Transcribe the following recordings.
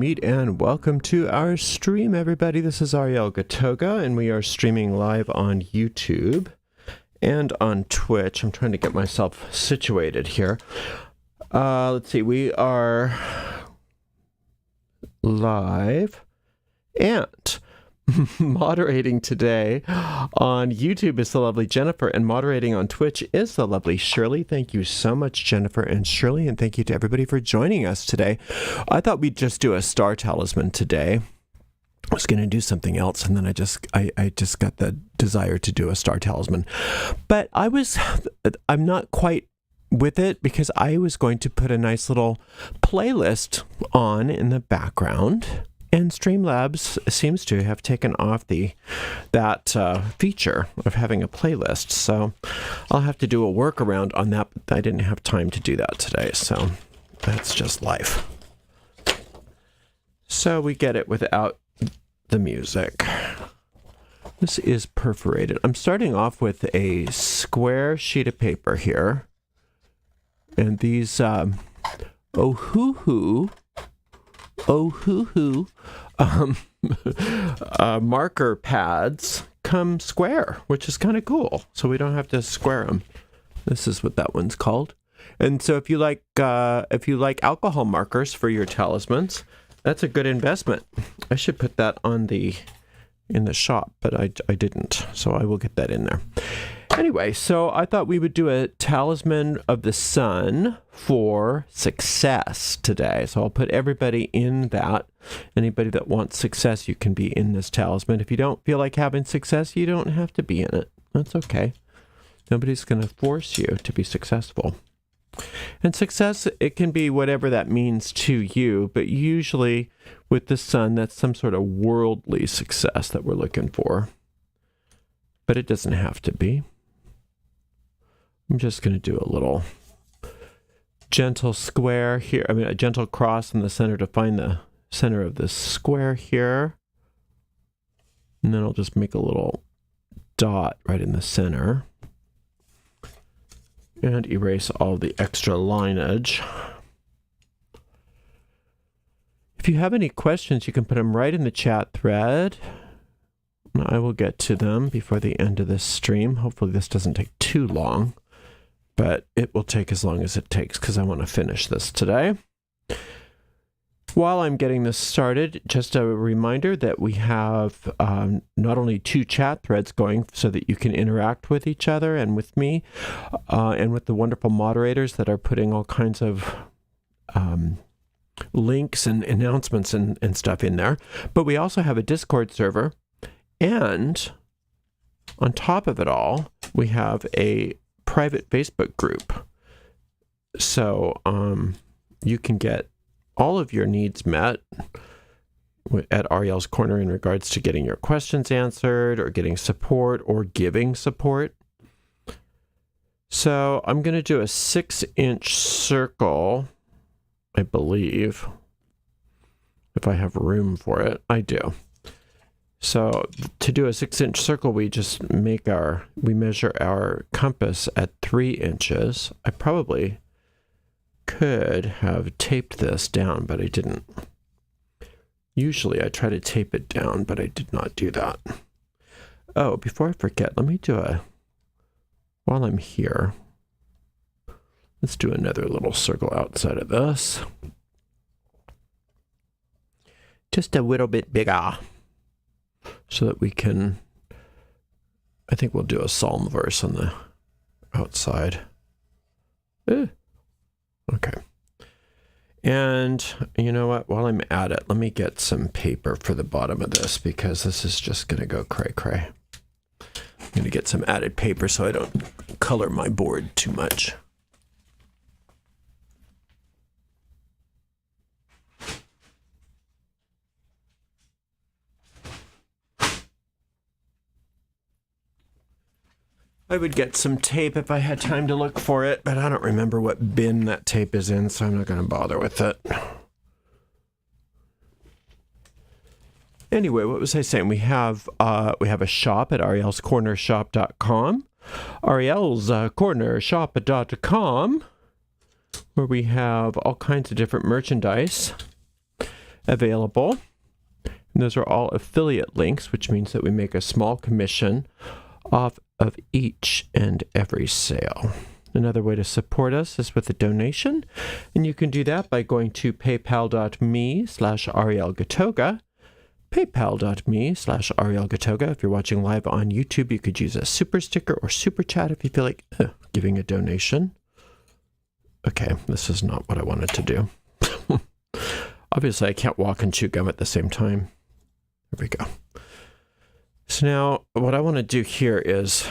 meet and welcome to our stream, everybody. This is Ariel Gatoga, and we are streaming live on YouTube and on Twitch. I'm trying to get myself situated here. Let's see, we are live and moderating today on YouTube is the lovely Jennifer, and moderating on Twitch is the lovely Shirley. Thank you so much, Jennifer and Shirley, and thank you to everybody for joining us today. I thought we'd just do a star talisman today. I was going to do something else, and then I just got the desire to do a star talisman. But I'm not quite with it because I was going to put a nice little playlist on in the background. And Streamlabs seems to have taken off that feature of having a playlist. So I'll have to do a workaround on that, but I didn't have time to do that today. So that's just life. So we get it without the music. This is perforated. I'm starting off with a square sheet of paper here. And these, marker pads come square, which is kind of cool. So we don't have to square them. This is what that one's called. And so if you like alcohol markers for your talismans, that's a good investment. I should put that on in the shop, but I didn't. So I will get that in there. Anyway, so I thought we would do a talisman of the sun for success today. So I'll put everybody in that. Anybody that wants success, you can be in this talisman. If you don't feel like having success, you don't have to be in it. That's okay. Nobody's going to force you to be successful. And success, it can be whatever that means to you, but usually with the sun, that's some sort of worldly success that we're looking for. But it doesn't have to be. I'm just going to do a little gentle square here. I mean, a gentle cross in the center to find the center of this square here. And then I'll just make a little dot right in the center. And erase all the extra lineage. If you have any questions, you can put them right in the chat thread. I will get to them before the end of this stream. Hopefully this doesn't take too long, but it will take as long as it takes because I want to finish this today. While I'm getting this started, just a reminder that we have not only 2 chat threads going so that you can interact with each other and with me and with the wonderful moderators that are putting all kinds of links and announcements and stuff in there, but we also have a Discord server. And on top of it all, we have a private Facebook group. So you can get all of your needs met at Ariel's Corner in regards to getting your questions answered or getting support or giving support. So I'm going to do a 6-inch circle, I believe, if I have room for it. I do. So to do a 6-inch circle, we just we measure our compass at 3 inches. I probably could have taped this down, but I didn't. Usually I try to tape it down, but I did not do that. Oh, before I forget, let me while I'm here, let's do another little circle outside of this. Just a little bit bigger. So that we can, I think we'll do a psalm verse on the outside. Okay. And you know what? While I'm at it, let me get some paper for the bottom of this because this is just going to go cray-cray. I'm going to get some added paper so I don't color my board too much. I would get some tape if I had time to look for it, but I don't remember what bin that tape is in, so I'm not going to bother with it. Anyway, what was I saying? We have a shop at arielscornershop.com, arielscornershop.com, where we have all kinds of different merchandise. available. And those are all affiliate links, which means that we make a small commission off of each and every sale. Another way to support us is with a donation, and you can do that by going to paypal.me/arielgatoga. paypal.me/arielgatoga. If you're watching live on YouTube, you could use a super sticker or super chat if you feel like giving a donation. Okay, this is not what I wanted to do. Obviously, I can't walk and chew gum at the same time. There we go. So now what I want to do here is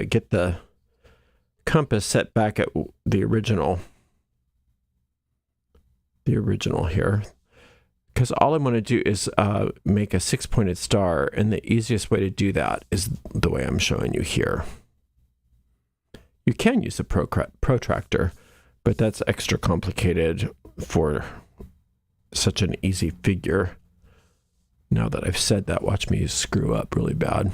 get the compass set back at the original here, because all I want to do is make a 6-pointed star, and the easiest way to do that is the way I'm showing you here. You can use a protractor, but that's extra complicated for such an easy figure. Now that I've said that, watch me screw up really bad.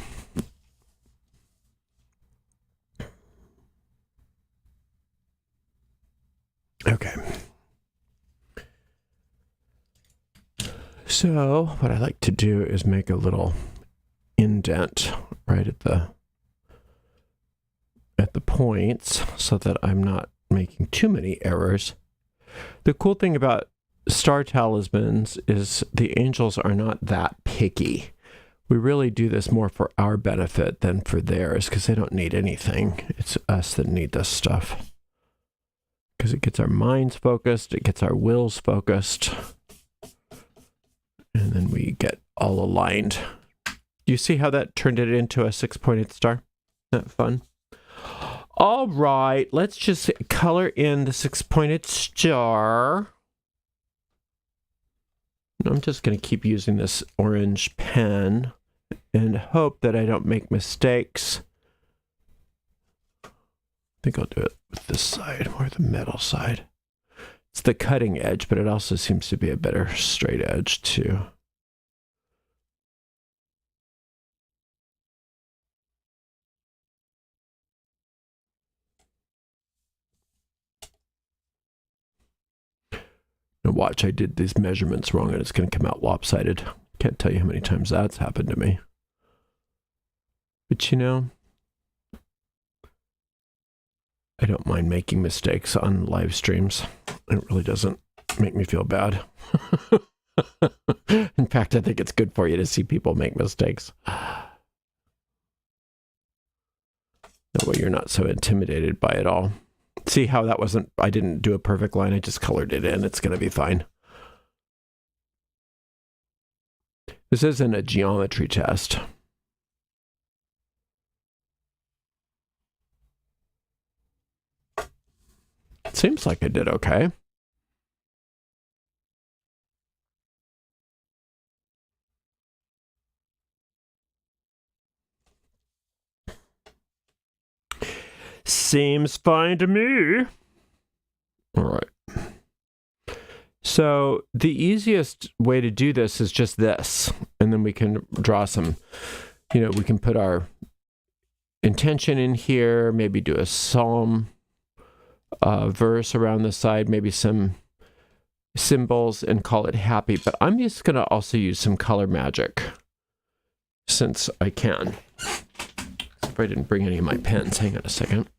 Okay. So what I like to do is make a little indent right at the points so that I'm not making too many errors. The cool thing about star talismans is the angels are not that picky. We really do this more for our benefit than for theirs, because they don't need anything. It's us that need this stuff. Because it gets our minds focused, it gets our wills focused, and then we get all aligned. You see how that turned it into a 6-pointed star? Isn't that fun? All right, let's just color in the 6-pointed star. I'm just going to keep using this orange pen and hope that I don't make mistakes. I think I'll do it with this side, or the metal side. It's the cutting edge, but it also seems to be a better straight edge too. Now watch, I did these measurements wrong and it's going to come out lopsided. Can't tell you how many times that's happened to me. But you know, I don't mind making mistakes on live streams. It really doesn't make me feel bad. In fact, I think it's good for you to see people make mistakes. That way you're not so intimidated by it all. See how that wasn't, I didn't do a perfect line, I just colored it in. It's going to be fine. This isn't a geometry test. It seems like I did okay. Seems fine to me. All right. So the easiest way to do this is just this. And then we can draw some, you know, we can put our intention in here, maybe do a psalm verse around the side, maybe some symbols, and call it happy. But I'm just going to also use some color magic since I can. If I didn't bring any of my pens, hang on a second.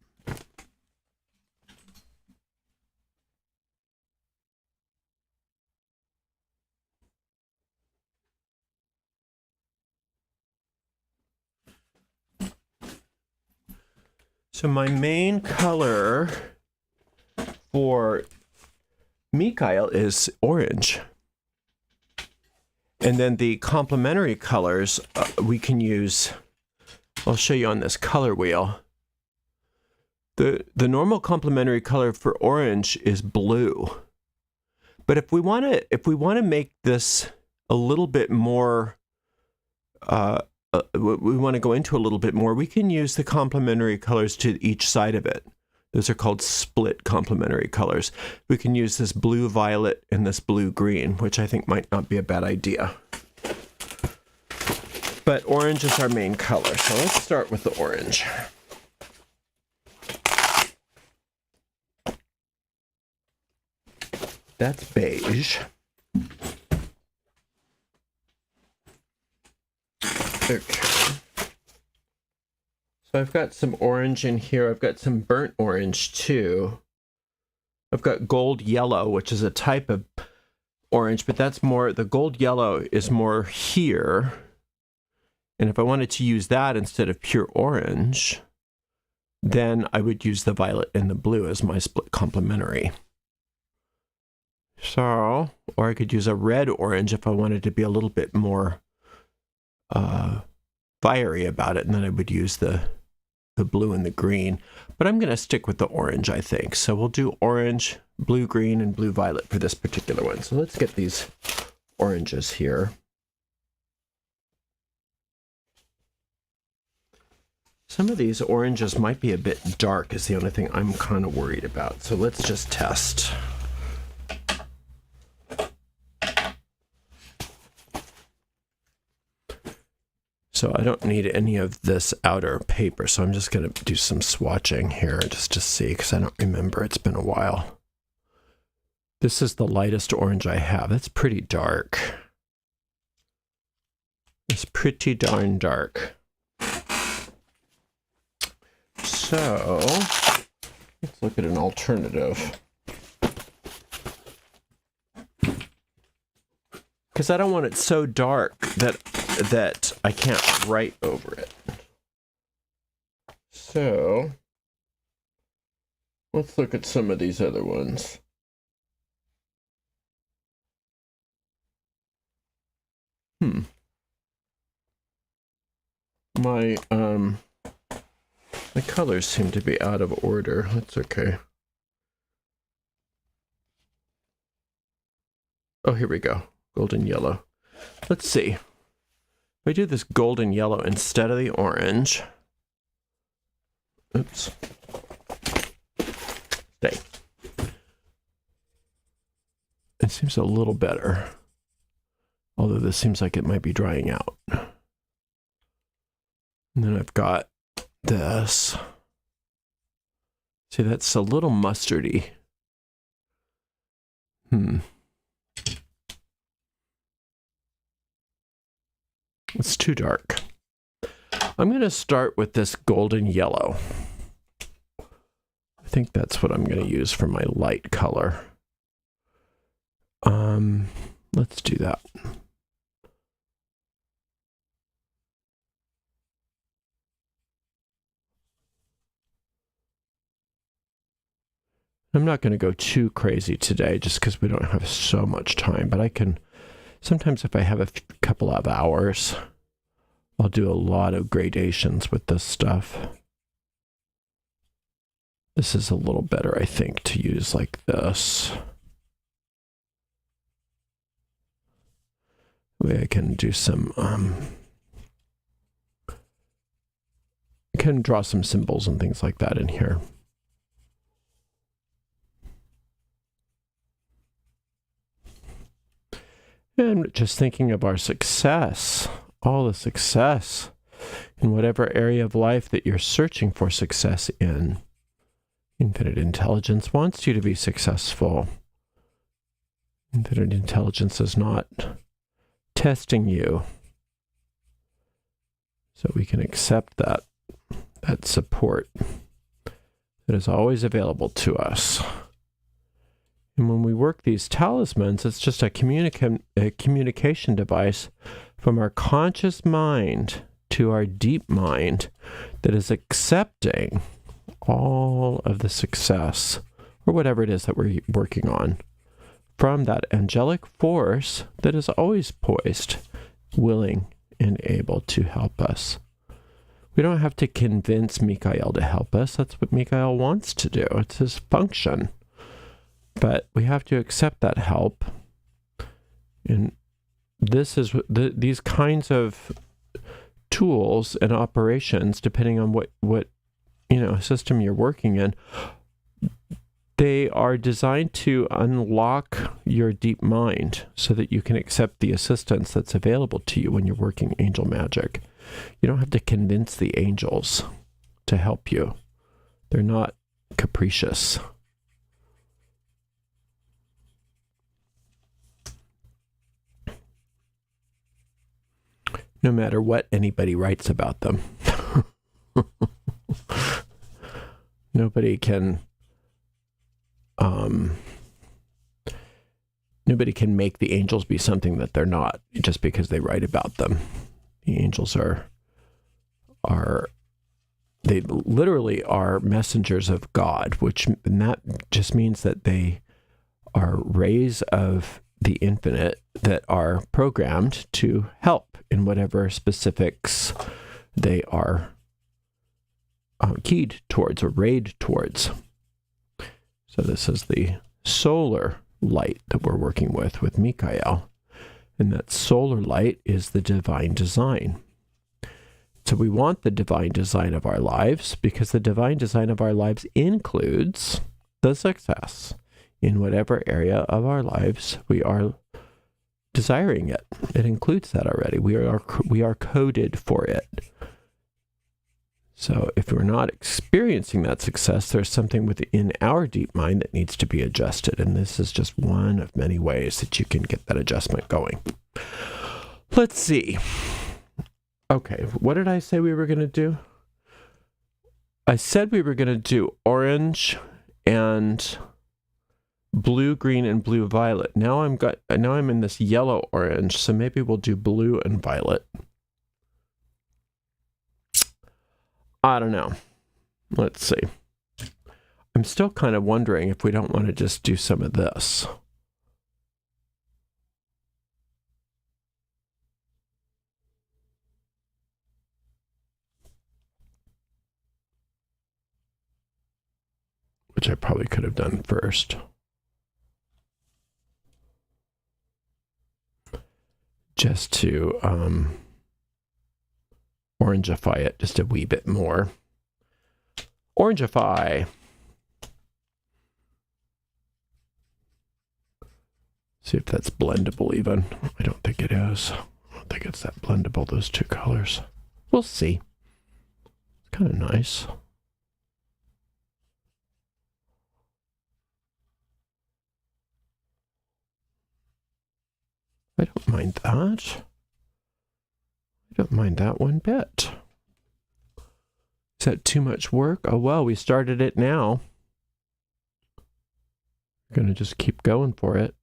So my main color for Mikhail is orange. And then the complementary colors we can use, I'll show you on this color wheel. The normal complementary color for orange is blue. But if we want to make this a little bit more we want to go into a little bit more, we can use the complementary colors to each side of it. Those are called split complementary colors. We can use this blue violet and this blue green, which I think might not be a bad idea. But orange is our main color, so let's start with the orange. That's beige. Okay. So I've got some orange in here. I've got some burnt orange too. I've got gold yellow, which is a type of orange, but that's more, the gold yellow is more here. And if I wanted to use that instead of pure orange, then I would use the violet and the blue as my split complementary. So, or I could use a red orange if I wanted to be a little bit more fiery about it, and then I would use the blue and the green. But I'm going to stick with the orange, I think. So we'll do orange, blue, green, and blue, violet for this particular one. So let's get these oranges here. Some of these oranges might be a bit dark is the only thing I'm kind of worried about. So let's just test. So I don't need any of this outer paper, so I'm just going to do some swatching here just to see, because I don't remember. It's been a while. This is the lightest orange I have. It's pretty dark. It's pretty darn dark. So let's look at an alternative. Because I don't want it so dark that I can't write over it. So let's look at some of these other ones. My colors seem to be out of order. That's okay. Oh, here we go. Golden yellow. Let's see. If I do this golden yellow instead of the orange. Oops. Stay. It seems a little better. Although this seems like it might be drying out. And then I've got this. See, that's a little mustardy. It's too dark. I'm going to start with this golden yellow. I think that's what I'm going to use for my light color. Let's do that. I'm not going to go too crazy today just because we don't have so much time, but I can, sometimes if I have a couple of hours, I'll do a lot of gradations with this stuff. This is a little better, I think, to use like this. Way I can do some, I can draw some symbols and things like that in here. And just thinking of our success, all the success in whatever area of life that you're searching for success in. Infinite Intelligence wants you to be successful. Infinite Intelligence is not testing you. So we can accept that support that is always available to us. And when we work these talismans, it's just a communication device from our conscious mind to our deep mind that is accepting all of the success, or whatever it is that we're working on, from that angelic force that is always poised, willing, and able to help us. We don't have to convince Michael to help us. That's what Michael wants to do. It's his function. But we have to accept that help. And this is these kinds of tools and operations, depending on what system you're working in, they are designed to unlock your deep mind so that you can accept the assistance that's available to you when you're working angel magic. You don't have to convince the angels to help you. They're not capricious. no matter what anybody writes about them. Nobody can make the angels be something that they're not just because they write about them. The angels they literally are messengers of God, and that just means that they are rays of the infinite that are programmed to help in whatever specifics they are keyed towards or rayed towards. So this is the solar light that we're working with Michael. And that solar light is the divine design. So we want the divine design of our lives because the divine design of our lives includes the success in whatever area of our lives we are desiring it. It includes that already. We are coded for it. So if we're not experiencing that success, there's something within our deep mind that needs to be adjusted. And this is just one of many ways that you can get that adjustment going. Let's see. Okay, what did I say we were going to do? I said we were going to do orange and blue, green, and blue, violet. Now I'm in this yellow orange, so maybe we'll do blue and violet. I don't know. Let's see. I'm still kind of wondering if we don't want to just do some of this. Which I probably could have done first. Just to orangify it just a wee bit more. Orangify. See if that's blendable even. I don't think it is. I don't think it's that blendable, those two colors. We'll see. It's kind of nice. I don't mind that. I don't mind that one bit. Is that too much work? Oh, well, we started it now. We're going to just keep going for it.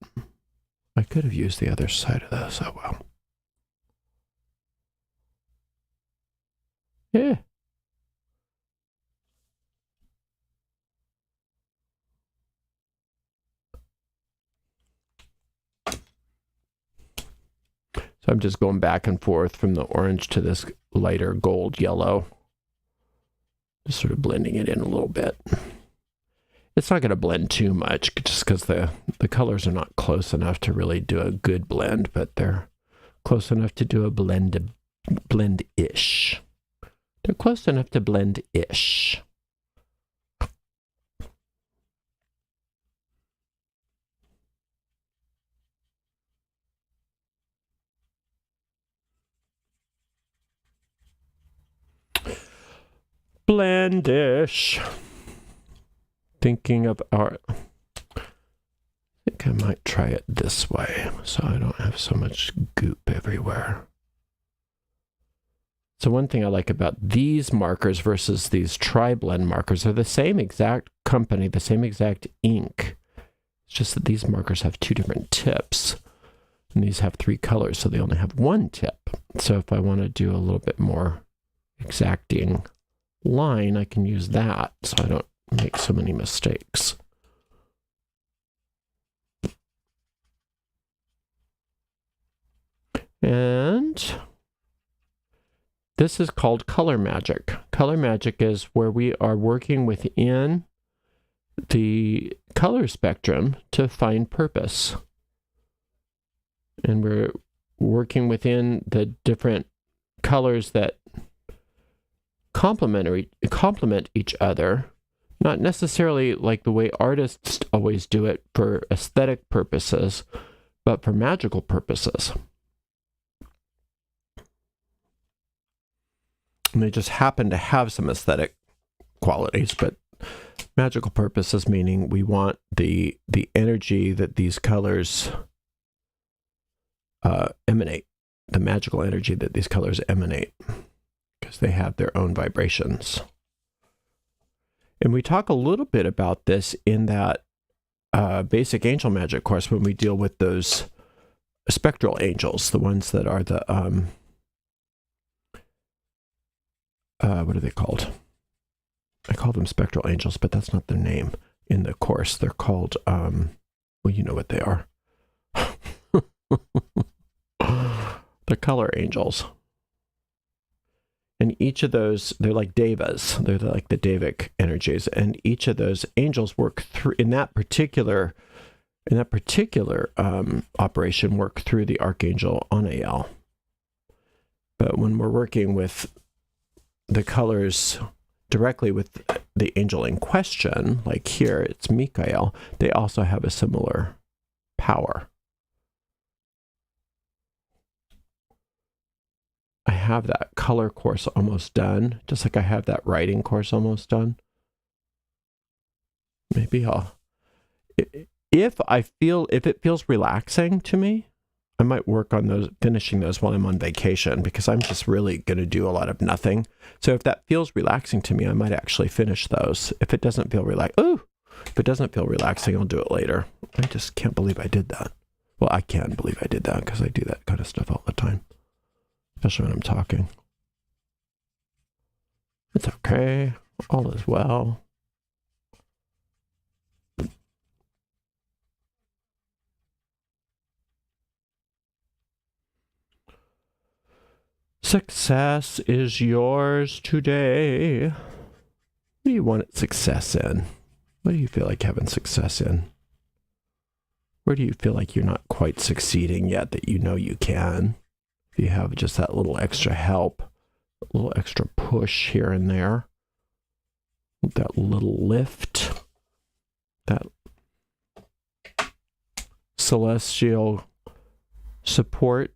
I could have used the other side of this. Oh, well. Yeah. So I'm just going back and forth from the orange to this lighter gold yellow. Just sort of blending it in a little bit. It's not going to blend too much just because the colors are not close enough to really do a good blend, but they're close enough to do a blend-ish. They're close enough to blend-ish. Blendish. Thinking of I think I might try it this way so I don't have so much goop everywhere. So one thing I like about these markers versus these tri-blend markers, they're the same exact company, the same exact ink. It's just that these markers have two different tips. And these have three colors, so they only have one tip. So if I want to do a little bit more exacting line, I can use that so I don't make so many mistakes. And this is called color magic. Color magic is where we are working within the color spectrum to find purpose. And we're working within the different colors that complement each other, not necessarily like the way artists always do it for aesthetic purposes, but for magical purposes. And they just happen to have some aesthetic qualities, but magical purposes meaning we want the energy that these colors emanate the magical energy that these colors emanate, because they have their own vibrations. And we talk a little bit about this in that basic angel magic course when we deal with those spectral angels, the ones that are the, what are they called? I call them spectral angels, but that's not their name in the course. They're called, well, you know what they are. The color angels. And each of those, they're like devas. They're like the Devic energies. And each of those angels work through, in that particular operation, work through the Archangel Anael. But when we're working with the colors directly with the angel in question, like here, it's Michael, they also have a similar power. I have that color course almost done, just like I have that writing course almost done. Maybe if it feels relaxing to me, I might work on finishing those while I'm on vacation, because I'm just really going to do a lot of nothing. So if that feels relaxing to me, I might actually finish those. If it doesn't feel if it doesn't feel relaxing, I'll do it later. I just can't believe I did that. Well, I can believe I did that because I do that kind of stuff all the time, especially when I'm talking. It's okay. All is well. Success is yours today. What do you want success in? What do you feel like having success in? Where do you feel like you're not quite succeeding yet that you know you can? If you have just that little extra help, a little extra push here and there, that little lift, that celestial support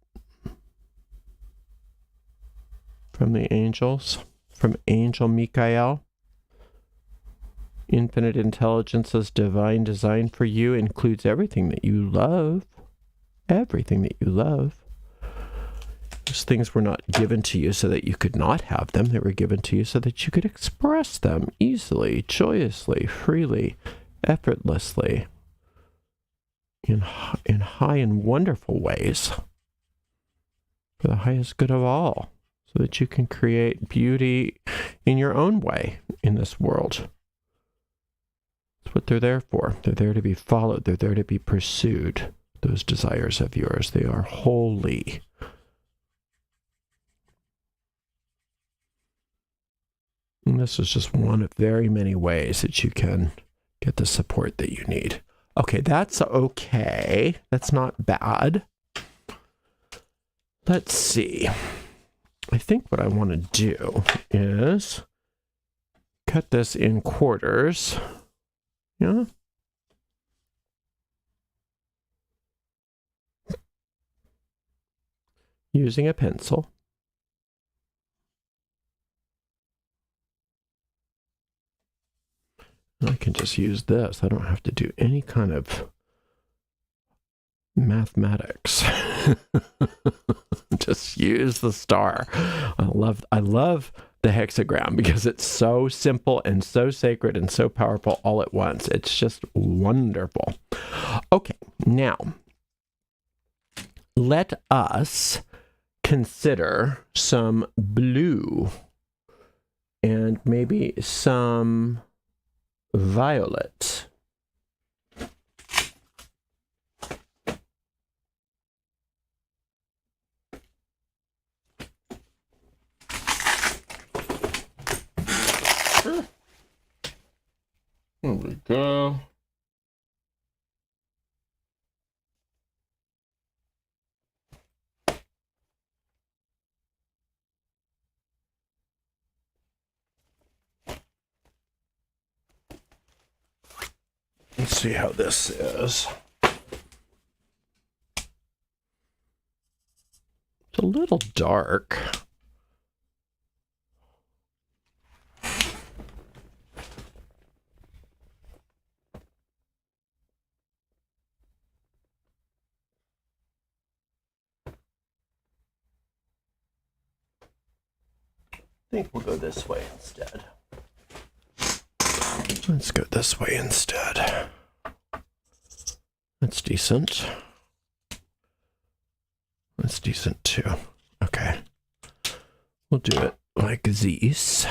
from the angels, from Angel Michael. Infinite intelligence's divine design for you includes everything that you love. Everything that you love. Those things were not given to you so that you could not have them. They were given to you so that you could express them easily, joyously, freely, effortlessly, in high and wonderful ways, for the highest good of all, so that you can create beauty in your own way in this world. That's what they're there for. They're there to be followed. They're there to be pursued. Those desires of yours, they are holy. And this is just one of very many ways that you can get the support that you need. Okay, that's okay. That's not bad. Let's see. I think what I want to do is cut this in quarters. Yeah. Using a pencil. I can just use this. I don't have to do any kind of mathematics. Just use the star. I love the hexagram because it's so simple and so sacred and so powerful all at once. It's just wonderful. Okay, now let us consider some blue and maybe some violet. There we go. Let's see how this is. It's a little dark. think we'll go this way instead. Let's go this way instead. That's decent. That's decent too. Okay. We'll do it like this.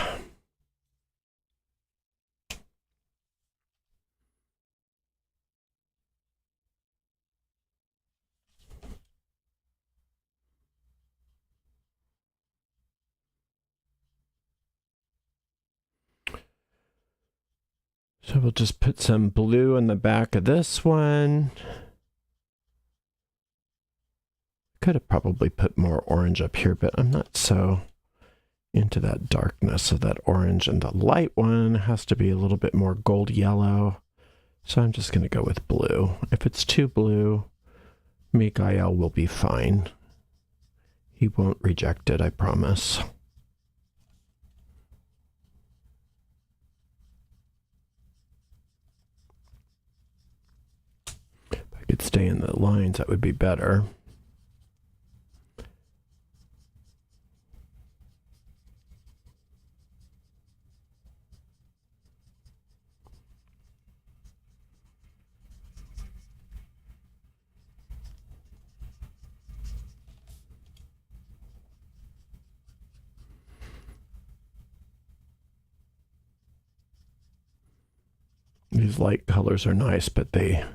So we'll just put some blue in the back of this one. Could have probably put more orange up here, but I'm not so into that darkness of that orange. And the light one has to be a little bit more gold yellow. So I'm just going to go with blue. If it's too blue, Mikael will be fine. He won't reject it, I promise. Could stay in the lines, that would be better. These light colors are nice, but they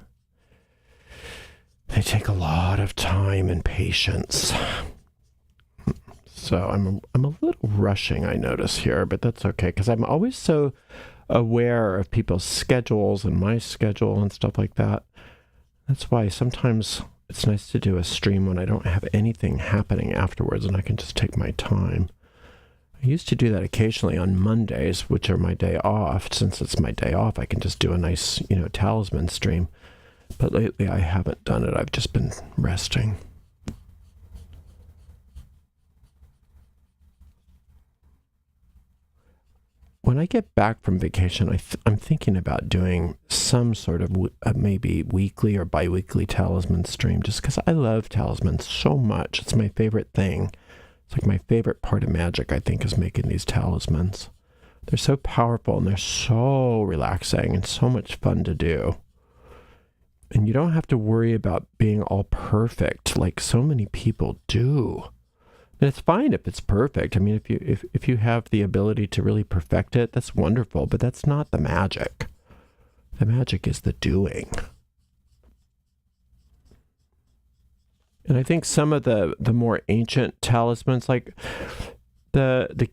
take a lot of time and patience. So I'm a little rushing, I notice here, but that's okay, because I'm always so aware of people's schedules and my schedule and stuff like that. That's why sometimes it's nice to do a stream when I don't have anything happening afterwards and I can just take my time. I used to do that occasionally on Mondays, which are my day off. Since it's my day off, I can just do a nice, Talisman stream. But lately I haven't done it. I've just been resting. When I get back from vacation, I'm thinking about doing some sort of maybe weekly or bi-weekly Talisman stream, just because I love Talismans so much. It's my favorite thing. It's like my favorite part of magic, I think, is making these Talismans. They're so powerful and they're so relaxing and so much fun to do. And you don't have to worry about being all perfect like so many people do. And it's fine if it's perfect. I mean, if you have the ability to really perfect it, that's wonderful, but that's not the magic. The magic is the doing. And I think some of the more ancient talismans, like the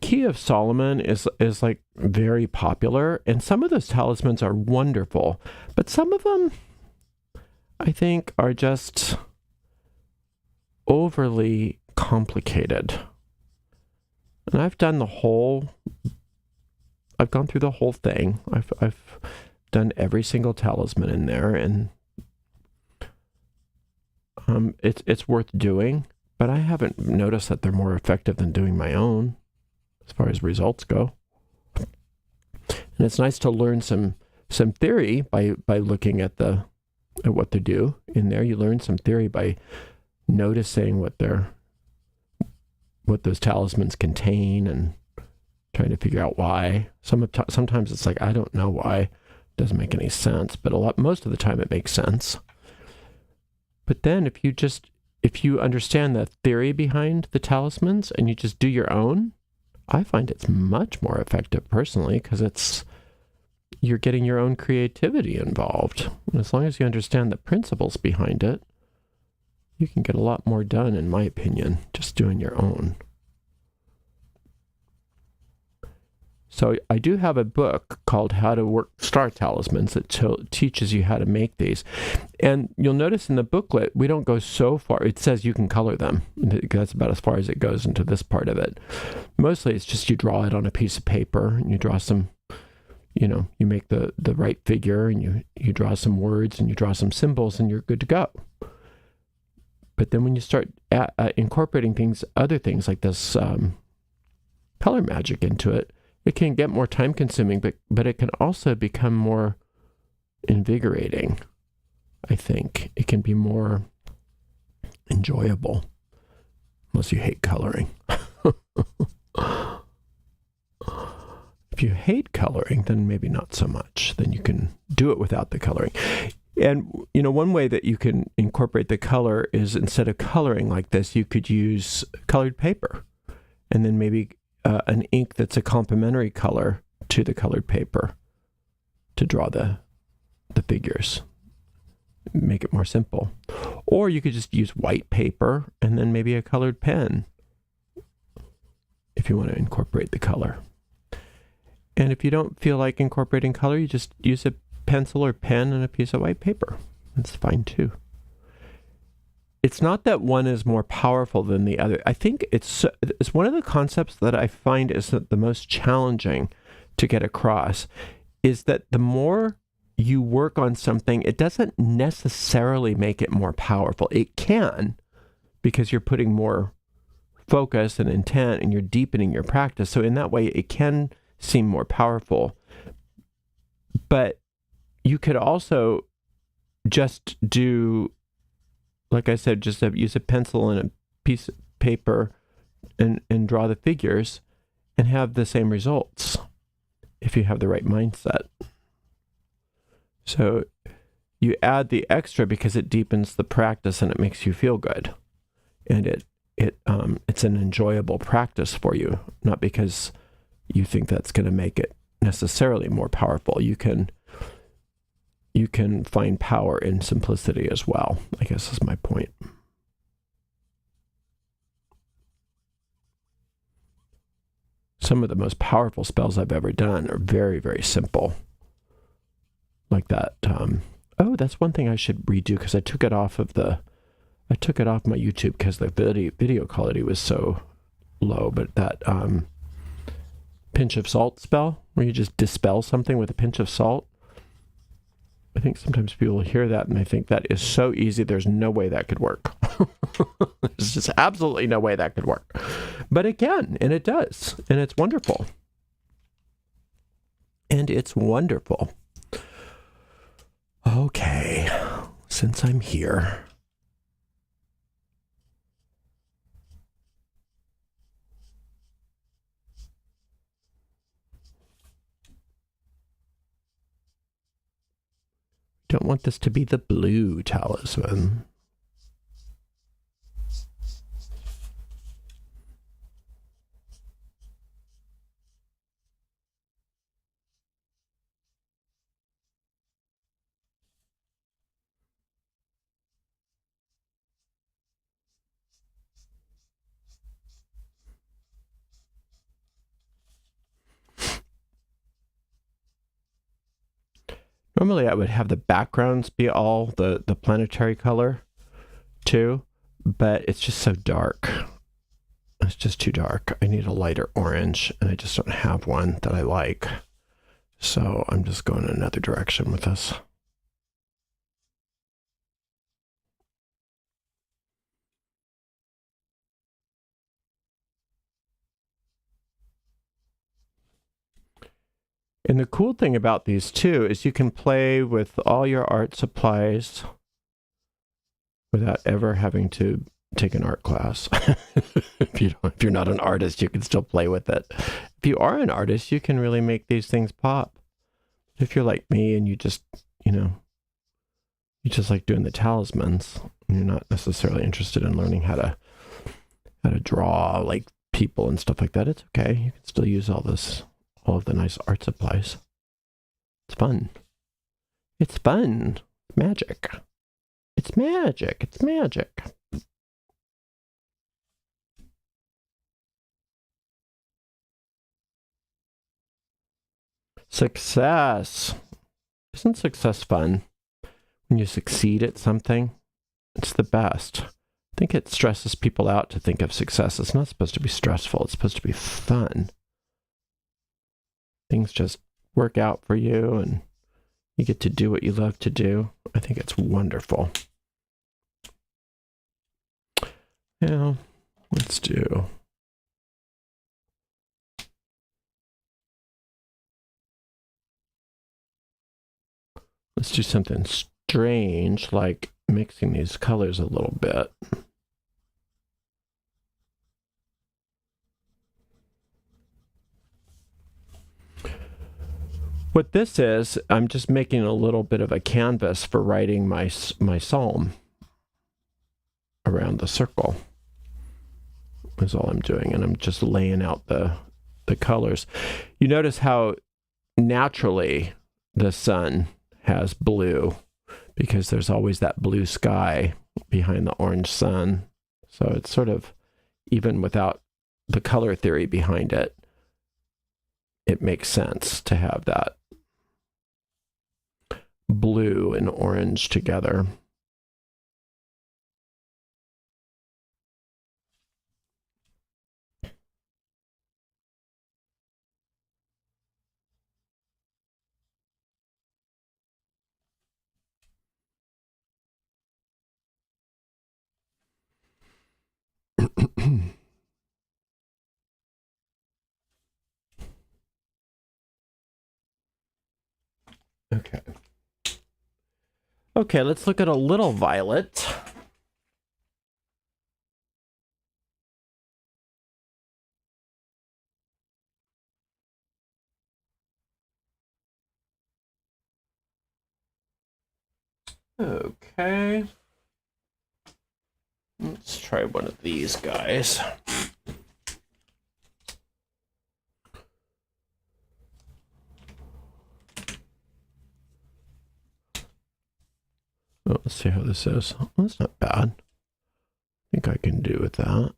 Key of Solomon is like very popular, and some of those talismans are wonderful, but some of them I think are just overly complicated. And I've gone through the whole thing. I've done every single talisman in there, and it's worth doing, but I haven't noticed that they're more effective than doing my own as far as results go. And it's nice to learn some theory by looking at what they do in there. You learn some theory by noticing what those talismans contain and trying to figure out why. Sometimes it's like, I don't know why. It doesn't make any sense, but most of the time it makes sense. But then if you understand the theory behind the talismans and you just do your own, I find it's much more effective personally, because you're getting your own creativity involved. And as long as you understand the principles behind it, you can get a lot more done, in my opinion, just doing your own. So I do have a book called How to Work Star Talismans that teaches you how to make these. And you'll notice in the booklet, we don't go so far. It says you can color them. That's about as far as it goes into this part of it. Mostly it's just you draw it on a piece of paper and you draw some, you make the right figure and you draw some words and you draw some symbols and you're good to go. But then when you start incorporating other things like this color magic into it, it can get more time consuming, but it can also become more invigorating. I think it can be more enjoyable, unless you hate coloring. If you hate coloring, then maybe not so much. Then you can do it without the coloring. And, one way that you can incorporate the color is instead of coloring like this, you could use colored paper. And then maybe an ink that's a complementary color to the colored paper to draw the figures. Make it more simple. Or you could just use white paper and then maybe a colored pen if you want to incorporate the color. And if you don't feel like incorporating color, you just use a pencil or pen and a piece of white paper. That's fine too. It's not that one is more powerful than the other. I think it's one of the concepts that I find is the most challenging to get across is that the more you work on something, it doesn't necessarily make it more powerful. It can, because you're putting more focus and intent and you're deepening your practice. So in that way, it can seem more powerful. But you could also just do, like I said, just use a pencil and a piece of paper and draw the figures and have the same results if you have the right mindset. So you add the extra because it deepens the practice and it makes you feel good. And it's an enjoyable practice for you, not because you think that's going to make it necessarily more powerful. You can find power in simplicity as well, I guess is my point. Some of the most powerful spells I've ever done are very, very simple. Like that. That's one thing I should redo because I took it off my YouTube because the video quality was so low. But that pinch of salt spell, where you just dispel something with a pinch of salt. I think sometimes people hear that and they think that is so easy, there's no way that could work. There's just absolutely no way that could work. But it can, and it does, and it's wonderful. And it's wonderful. Okay, since I'm here, don't want this to be the blue talisman. Normally I would have the backgrounds be all the planetary color too, but it's just so dark. It's just too dark. I need a lighter orange and I just don't have one that I like. So I'm just going in another direction with this. And the cool thing about these too is you can play with all your art supplies without ever having to take an art class. If you're not an artist, you can still play with it. If you are an artist, you can really make these things pop. If you're like me and you just like doing the talismans, and you're not necessarily interested in learning how to draw like people and stuff like that, it's okay. You can still use all of the nice art supplies. It's fun. It's fun. Magic. It's magic. It's magic. Success. Isn't success fun? When you succeed at something, it's the best. I think it stresses people out to think of success. It's not supposed to be stressful. It's supposed to be fun. Things just work out for you and you get to do what you love to do. I think it's wonderful. Now, let's do something strange, like mixing these colors a little bit. What this is, I'm just making a little bit of a canvas for writing my psalm around the circle. Is all I'm doing, and I'm just laying out the colors. You notice how naturally the sun has blue, because there's always that blue sky behind the orange sun. So it's sort of, even without the color theory behind it, it makes sense to have that blue and orange together. Okay. Okay, let's look at a little violet. Okay. Let's try one of these guys. Oh, let's see how this is. Oh, that's not bad. I think I can do with that.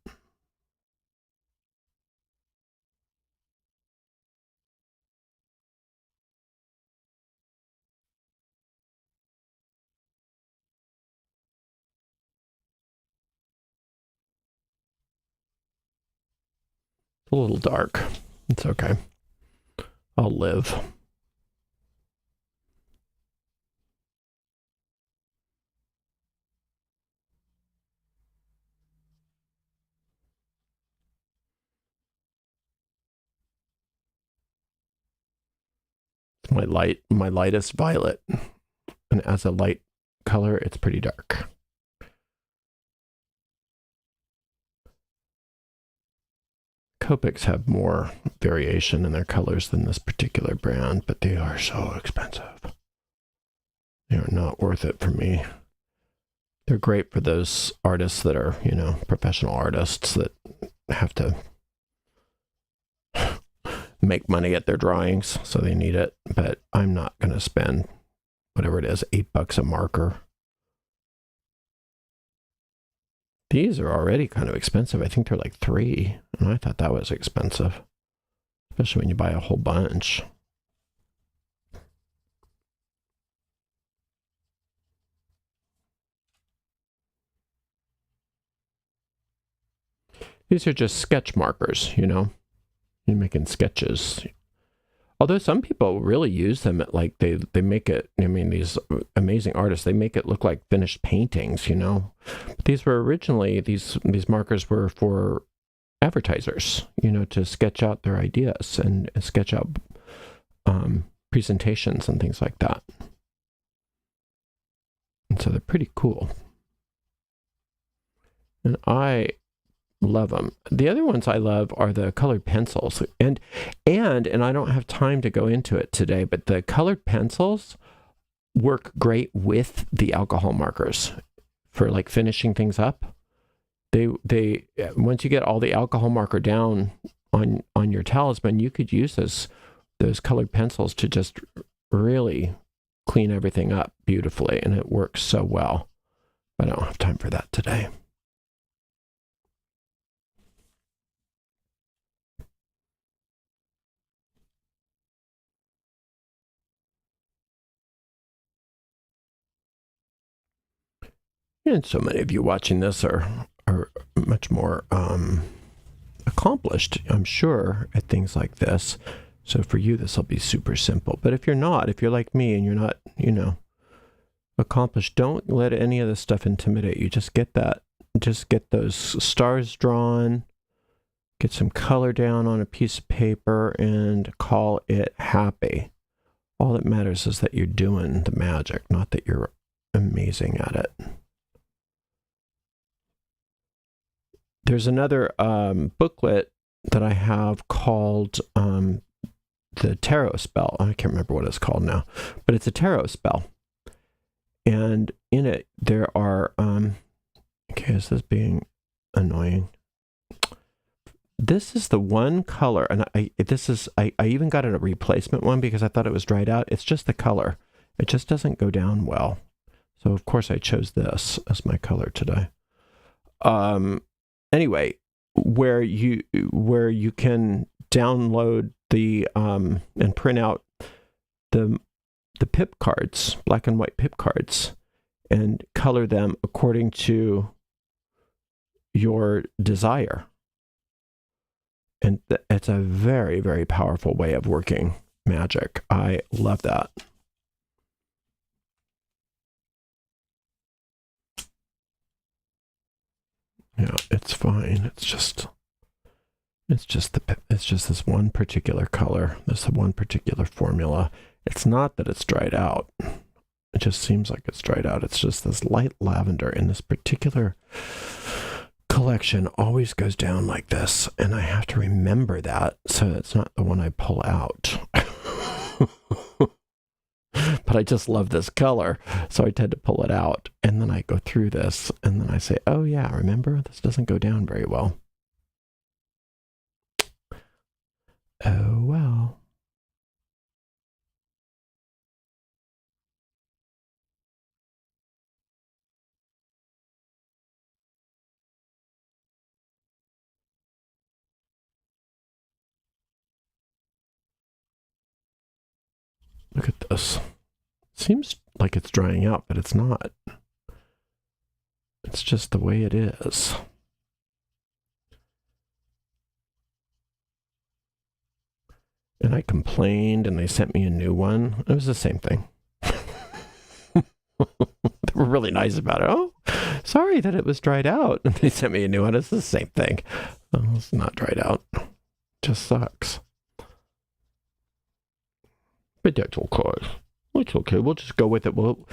It's a little dark. It's okay. I'll live. It's my lightest violet. And as a light color, it's pretty dark. Copics have more variation in their colors than this particular brand, but they are so expensive. They are not worth it for me. They're great for those artists that are, professional artists that have to make money at their drawings, so they need it. But I'm not going to spend whatever it is, $8 a marker. These are already kind of expensive. I think they're like $3, and I thought that was expensive, especially when you buy a whole bunch. These are just sketch markers, You're making sketches. Although some people really use them at they make it, these amazing artists, they make it look like finished paintings, But these were originally, these markers were for advertisers, to sketch out their ideas and sketch out presentations and things like that. And so they're pretty cool. And I love them. The other ones I love are the colored pencils, and I don't have time to go into it today, but the colored pencils work great with the alcohol markers for like finishing things up. They once you get all the alcohol marker down on your talisman, you could use those colored pencils to just really clean everything up beautifully, and it works so well. But I don't have time for that today. And so many of you watching this are much more accomplished, I'm sure, at things like this. So for you, this will be super simple. But if you're not, if you're like me and you're not, accomplished, don't let any of this stuff intimidate you. Just get those stars drawn, get some color down on a piece of paper, and call it happy. All that matters is that you're doing the magic, not that you're amazing at it. There's another booklet that I have called the tarot spell. I can't remember what it's called now, but it's a tarot spell. And in it, there are, okay, is this being annoying? This is the one color, and I even got a replacement one because I thought it was dried out. It's just the color. It just doesn't go down well. So of course I chose this as my color today. Anyway, where you can download the and print out the pip cards, black and white pip cards, and color them according to your desire. And it's a very, very powerful way of working magic. I love that. Yeah, it's fine. It's just this one particular color, this one particular formula. It's not that it's dried out. It just seems like it's dried out. It's just this light lavender in this particular collection always goes down like this, and I have to remember that so it's not the one I pull out. But I just love this color, so I tend to pull it out, and then I go through this, and then I say, oh yeah, remember, this doesn't go down very well. Oh well. Look at this. Seems like it's drying out, but it's not. It's just the way it is. And I complained, and they sent me a new one. It was the same thing. They were really nice about it. Oh, sorry that it was dried out. And they sent me a new one. It's the same thing. Oh, it's not dried out. Just sucks. But that's okay. It's okay. We'll just go with it. We'll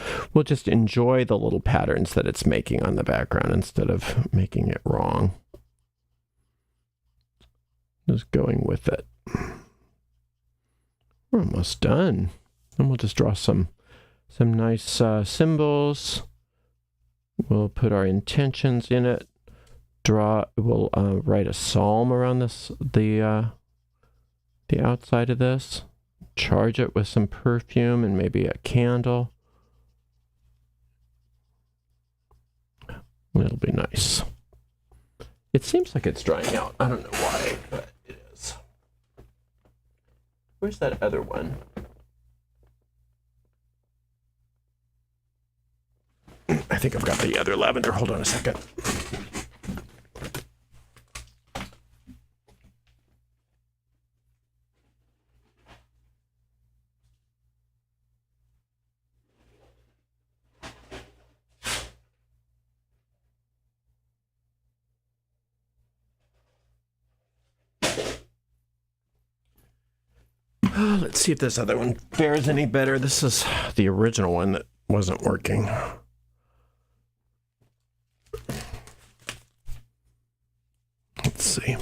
just enjoy the little patterns that it's making on the background instead of making it wrong. Just going with it. We're almost done. And we'll just draw some nice symbols. We'll put our intentions in it. We'll write a psalm around the outside of this. Charge it with some perfume and maybe a candle. It'll be nice. It seems like it's drying out. I don't know why, but it is. Where's that other one? I think I've got the other lavender. Hold on a second. Let's see if this other one fares any better. This is the original one that wasn't working. Let's see.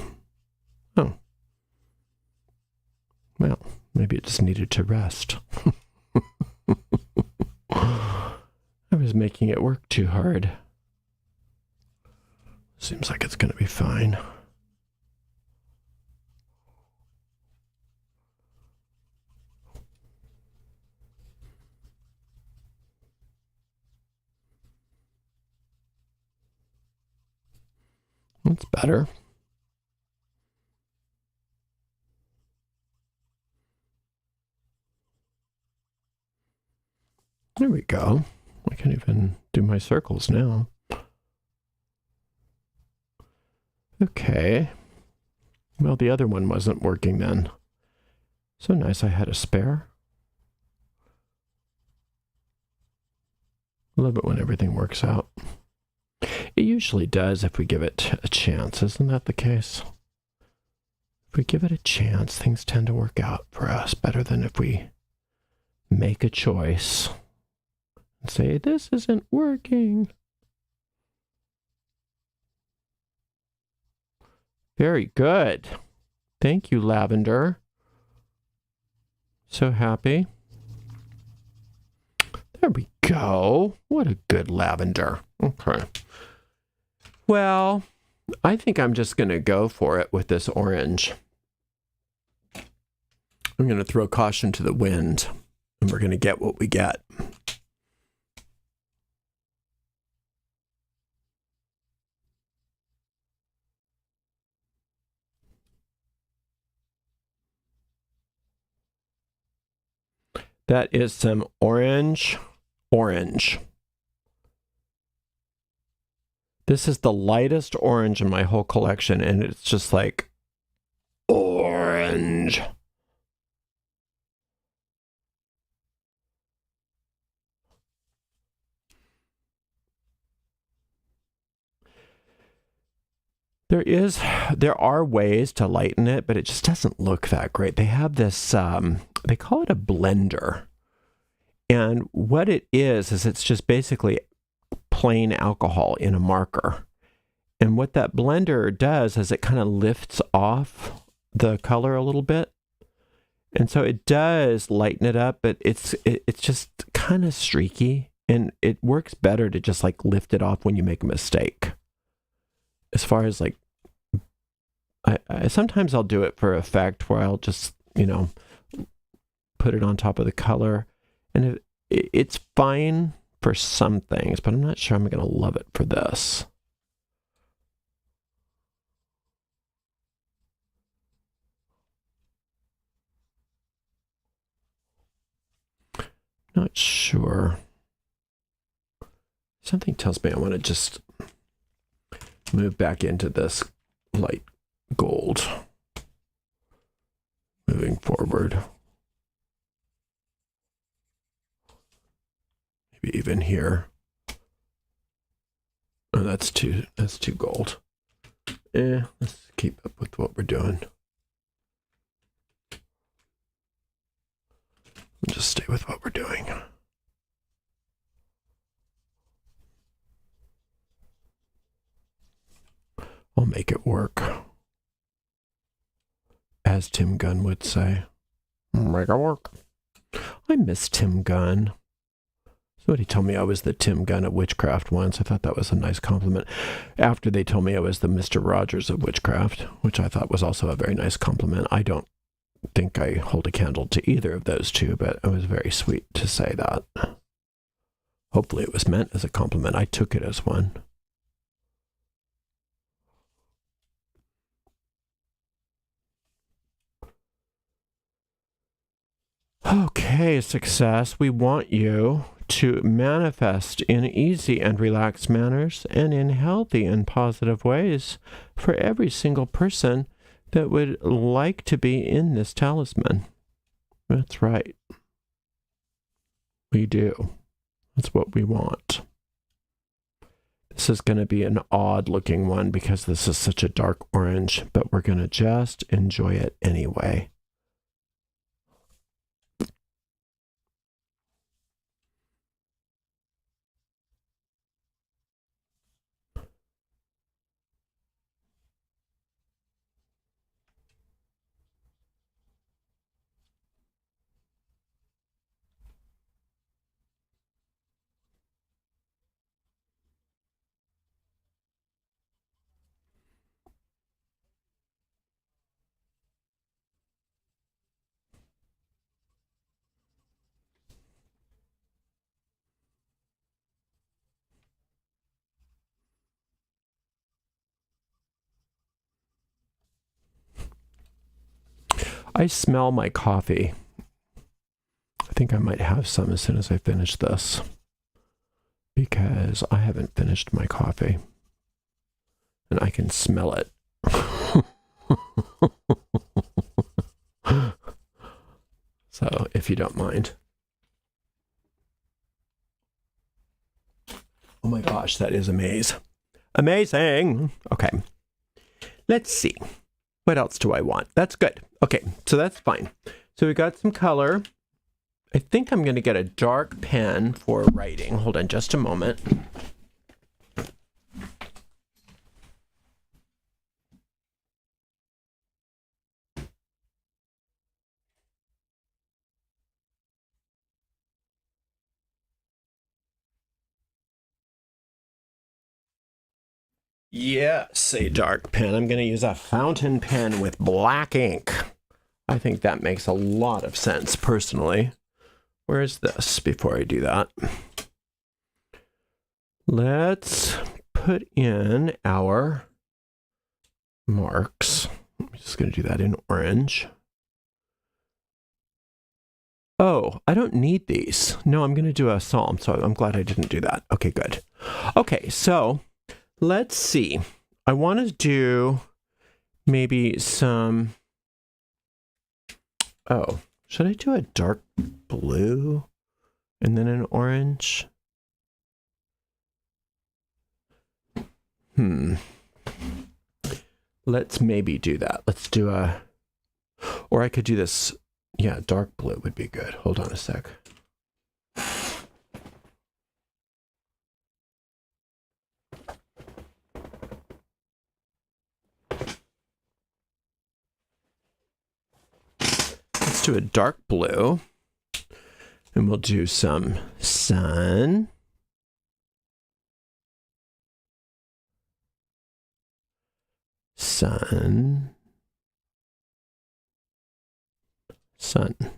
Oh. Well, maybe it just needed to rest. I was making it work too hard. Seems like it's going to be fine. That's better. There we go. I can even do my circles now. Okay. Well, the other one wasn't working then. So nice I had a spare. Love it when everything works out. It usually does if we give it a chance. Isn't that the case? If we give it a chance, things tend to work out for us better than if we make a choice and say, this isn't working. Very good. Thank you, Lavender. So happy. There we go. What a good lavender. Okay. Well, I think I'm just going to go for it with this orange. I'm going to throw caution to the wind, and we're going to get what we get. That is some orange. This is the lightest orange in my whole collection, and it's just like orange. There are ways to lighten it, but it just doesn't look that great. They have this, they call it a blender. And what it is it's just basically plain alcohol in a marker. And what that blender does is it kind of lifts off the color a little bit. And so it does lighten it up, but it's just kind of streaky. And it works better to just like lift it off when you make a mistake. As far as like, I sometimes I'll do it for effect where I'll just, put it on top of the color. And it's fine for some things, but I'm not sure I'm going to love it for this. Not sure. Something tells me I want to just move back into this light gold. Moving forward. Maybe even here. Oh, that's too gold. Let's keep up with what we're doing. Just stay with what we're doing. I'll make it work. As Tim Gunn would say. Make it work. I miss Tim Gunn. Somebody told me I was the Tim Gunn of witchcraft once. I thought that was a nice compliment. After they told me I was the Mr. Rogers of witchcraft, which I thought was also a very nice compliment. I don't think I hold a candle to either of those two, but it was very sweet to say that. Hopefully it was meant as a compliment. I took it as one. Okay, success. We want you to manifest in easy and relaxed manners and in healthy and positive ways for every single person that would like to be in this talisman. That's right. We do. That's what we want. This is going to be an odd looking one because this is such a dark orange, but we're going to just enjoy it anyway. I smell my coffee. I think I might have some as soon as I finish this because I haven't finished my coffee and I can smell it. So, if you don't mind. Oh my gosh, that is amazing. Okay. Let's see. What else do I want? That's good. Okay, so that's fine. So we got some color. I think I'm going to get a dark pen for writing. Hold on just a moment. Yes, a dark pen. I'm going to use a fountain pen with black ink. I think that makes a lot of sense, personally. Where's this before I do that? Let's put in our marks. I'm just going to do that in orange. Oh, I don't need these. No, I'm going to do a psalm, so I'm glad I didn't do that. Okay, good. Okay, so let's see. I want to do maybe some... Oh, should I do a dark blue and then an orange? Let's maybe do that. Let's do a... Or I could do this... Yeah, dark blue would be good. Hold on a sec. Let's do a dark blue. And we'll do some sun. Sun. Sun. I'm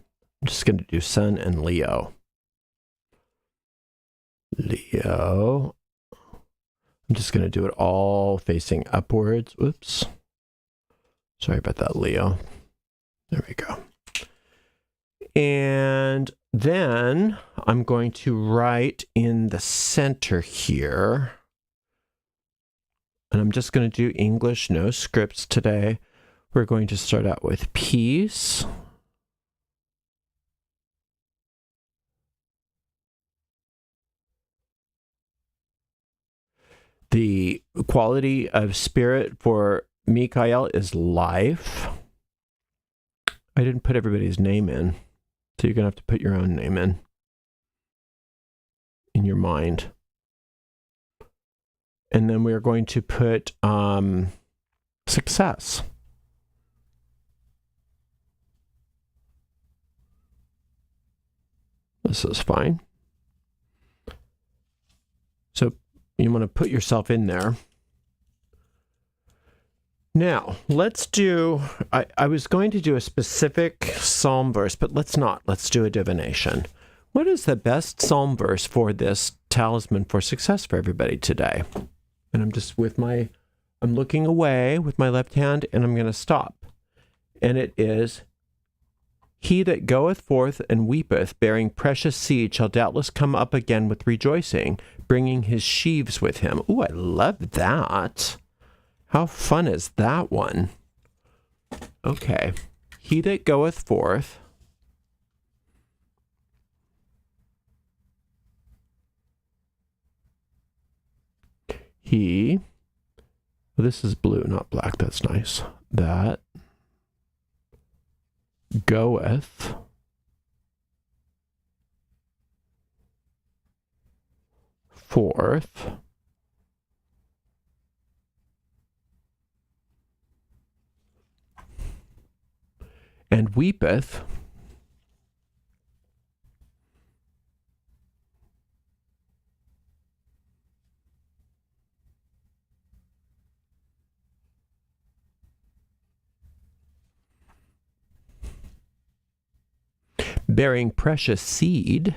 just going to do Sun and Leo. Leo. I'm just going to do it all facing upwards. Whoops. Sorry about that, Leo. There we go. And then I'm going to write in the center here. And I'm just going to do English, no scripts today. We're going to start out with peace. The quality of spirit for Mikael is life. I didn't put everybody's name in, so you're going to have to put your own name in your mind. And then we're going to put success. This is fine. So you want to put yourself in there. Now, let's do, I was going to do a specific psalm verse, but let's not. Let's do a divination. What is the best psalm verse for this talisman for success for everybody today? And I'm just I'm looking away with my left hand, and I'm going to stop. And it is, he that goeth forth and weepeth, bearing precious seed, shall doubtless come up again with rejoicing, bringing his sheaves with him. Ooh, I love that. How fun is that one? Okay. He that goeth forth. He. Well, this is blue, not black. That's nice. That goeth forth and weepeth bearing precious seed.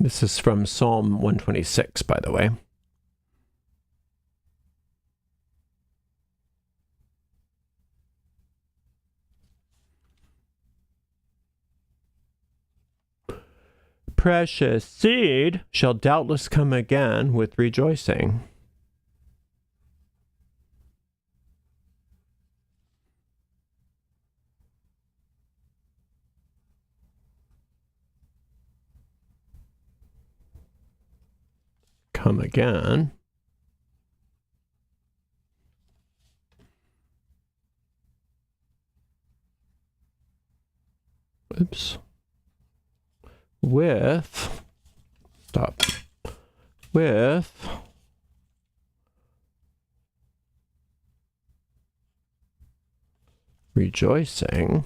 This is from Psalm 126, by the way. Precious seed shall doubtless come again with rejoicing. Come again. Oops. With rejoicing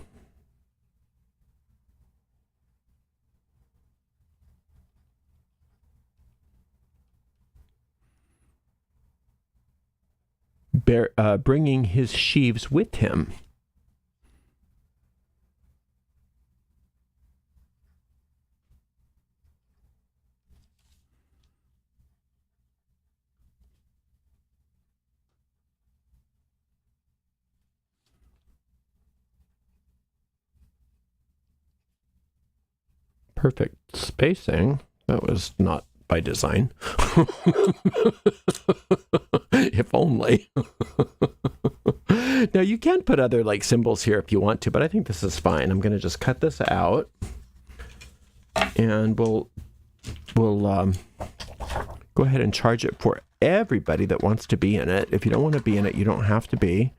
bringing his sheaves with him. Perfect spacing. That was not by design. If only. Now you can put other like symbols here if you want to, but I think this is fine. I'm going to just cut this out, and we'll go ahead and charge it for everybody that wants to be in it. If you don't want to be in it, you don't have to be.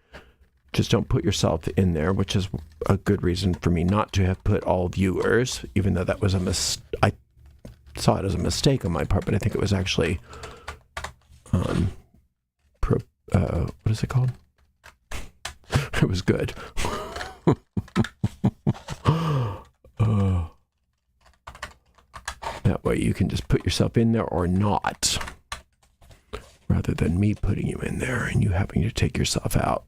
Just don't put yourself in there, which is a good reason for me not to have put all viewers, even though that was I saw it as a mistake on my part, but I think it was actually, what is it called? It was good. That way you can just put yourself in there or not, rather than me putting you in there and you having to take yourself out.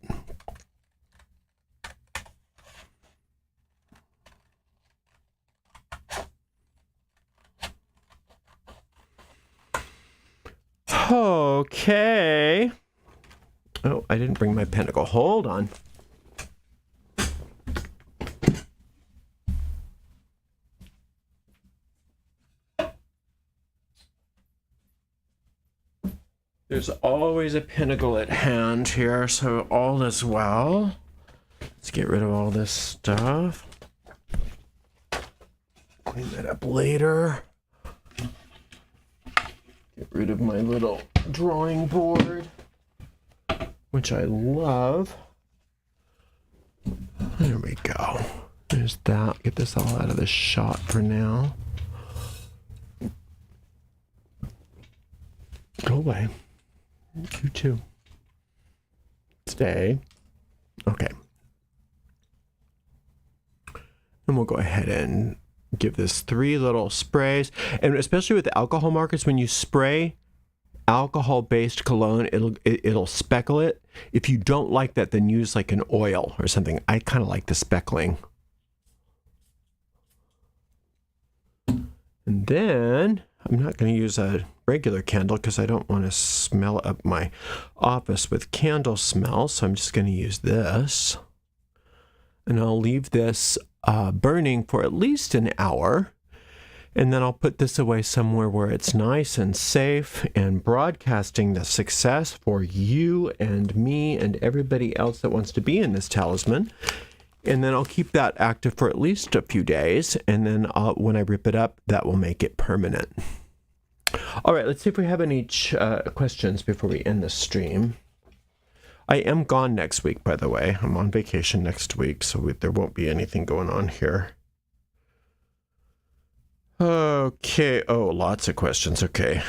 Okay. Oh, I didn't bring my pentacle. Hold on. There's always a pentacle at hand here, so all is well. Let's get rid of all this stuff. Clean that up later. Get rid of my little drawing board, which I love. There we go. There's that. Get this all out of the shot for now. Go away. You too. Stay. Okay. And we'll go ahead and give this 3 little sprays. And especially with the alcohol markers, when you spray alcohol-based cologne, it'll speckle it. If you don't like that, then use like an oil or something. I kind of like the speckling. And then I'm not going to use a regular candle because I don't want to smell up my office with candle smell. So I'm just going to use this. And I'll leave this burning for at least an hour. And then I'll put this away somewhere where it's nice and safe and broadcasting the success for you and me and everybody else that wants to be in this talisman. And then I'll keep that active for at least a few days. And then when I rip it up, that will make it permanent. All right, let's see if we have any questions before we end the stream. I am gone next week, by the way. I'm on vacation next week, so there won't be anything going on here. Okay. Oh, lots of questions. Okay.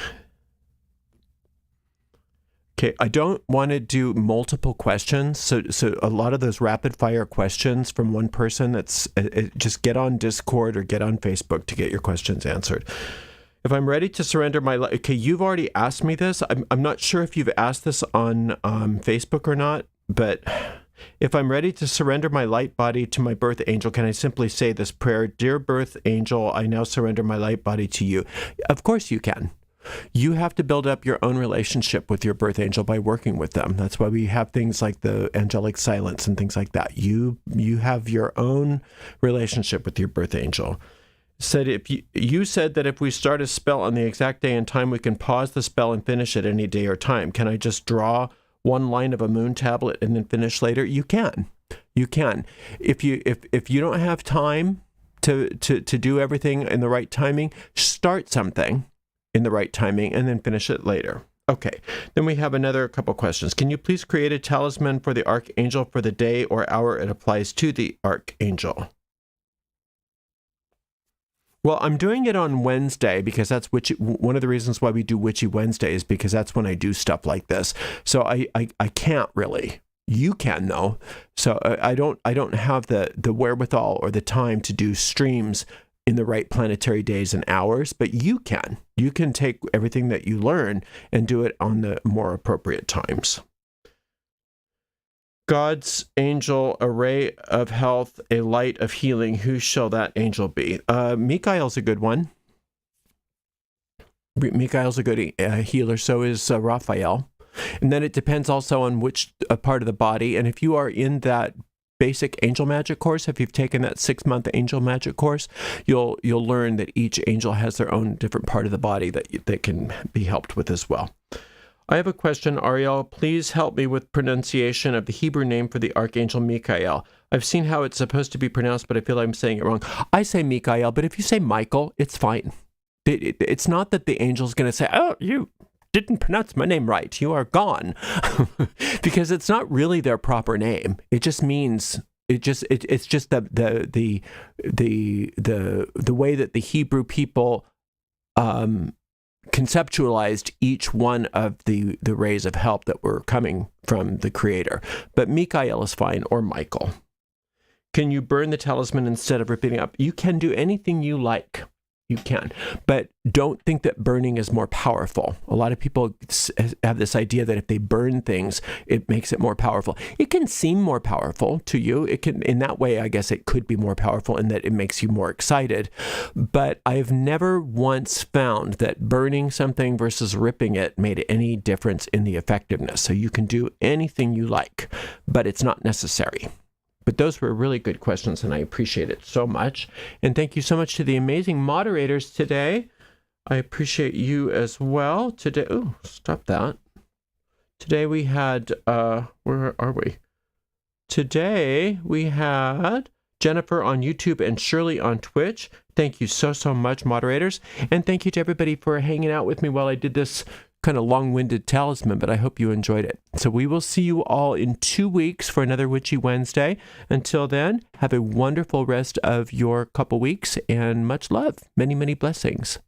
Okay, I don't want to do multiple questions. So a lot of those rapid fire questions from one person, just get on Discord or get on Facebook to get your questions answered. If I'm ready to surrender my life, okay, you've already asked me this. I'm not sure if you've asked this on Facebook or not, but if I'm ready to surrender my light body to my birth angel, can I simply say this prayer? Dear birth angel, I now surrender my light body to you. Of course you can. You have to build up your own relationship with your birth angel by working with them. That's why we have things like the angelic silence and things like that. You have your own relationship with your birth angel. Said if you said that if we start a spell on the exact day and time, we can pause the spell and finish at any day or time. Can I just draw one line of a moon tablet and then finish later? You can. You can. If you don't have time to do everything in the right timing, start something in the right timing and then finish it later. Okay, then we have another couple questions. Can you please create a talisman for the archangel for the day or hour it applies to the archangel? Well, I'm doing it on Wednesday because that's one of the reasons why we do Witchy Wednesday is because that's when I do stuff like this. So I can't really. You can though. So I don't have the wherewithal or the time to do streams in the right planetary days and hours, but you can. You can take everything that you learn and do it on the more appropriate times. God's angel, a ray of health, a light of healing. Who shall that angel be? Michael's a good one. Michael's a good healer. So is Raphael. And then it depends also on which part of the body. And if you are in that basic angel magic course, if you've taken that 6-month angel magic course, you'll learn that each angel has their own different part of the body that can be helped with as well. I have a question, Ariel. Please help me with pronunciation of the Hebrew name for the Archangel Michael. I've seen how it's supposed to be pronounced, but I feel like I'm saying it wrong. I say Michael, but if you say Michael, it's fine. It's not that the angel's going to say, oh, you didn't pronounce my name right, you are gone. Because it's not really their proper name. It just means it's just the way that the Hebrew people conceptualized each one of the rays of help that were coming from the Creator. But Michael is fine, or Michael. Can you burn the talisman instead of ripping it up? You can do anything you like. You can. But don't think that burning is more powerful. A lot of people have this idea that if they burn things, it makes it more powerful. It can seem more powerful to you. It can, in that way, I guess it could be more powerful in that it makes you more excited. But I've never once found that burning something versus ripping it made any difference in the effectiveness. So you can do anything you like, but it's not necessary. But those were really good questions, and I appreciate it so much. And thank you so much to the amazing moderators today. I appreciate you as well. Today, oh, stop that. Today we had, where are we? Today we had Jennifer on YouTube and Shirley on Twitch. Thank you so much, moderators. And thank you to everybody for hanging out with me while I did this kind of long-winded talisman, but I hope you enjoyed it. So we will see you all in 2 weeks for another Witchy Wednesday. Until then, have a wonderful rest of your couple weeks and much love. Many, many blessings.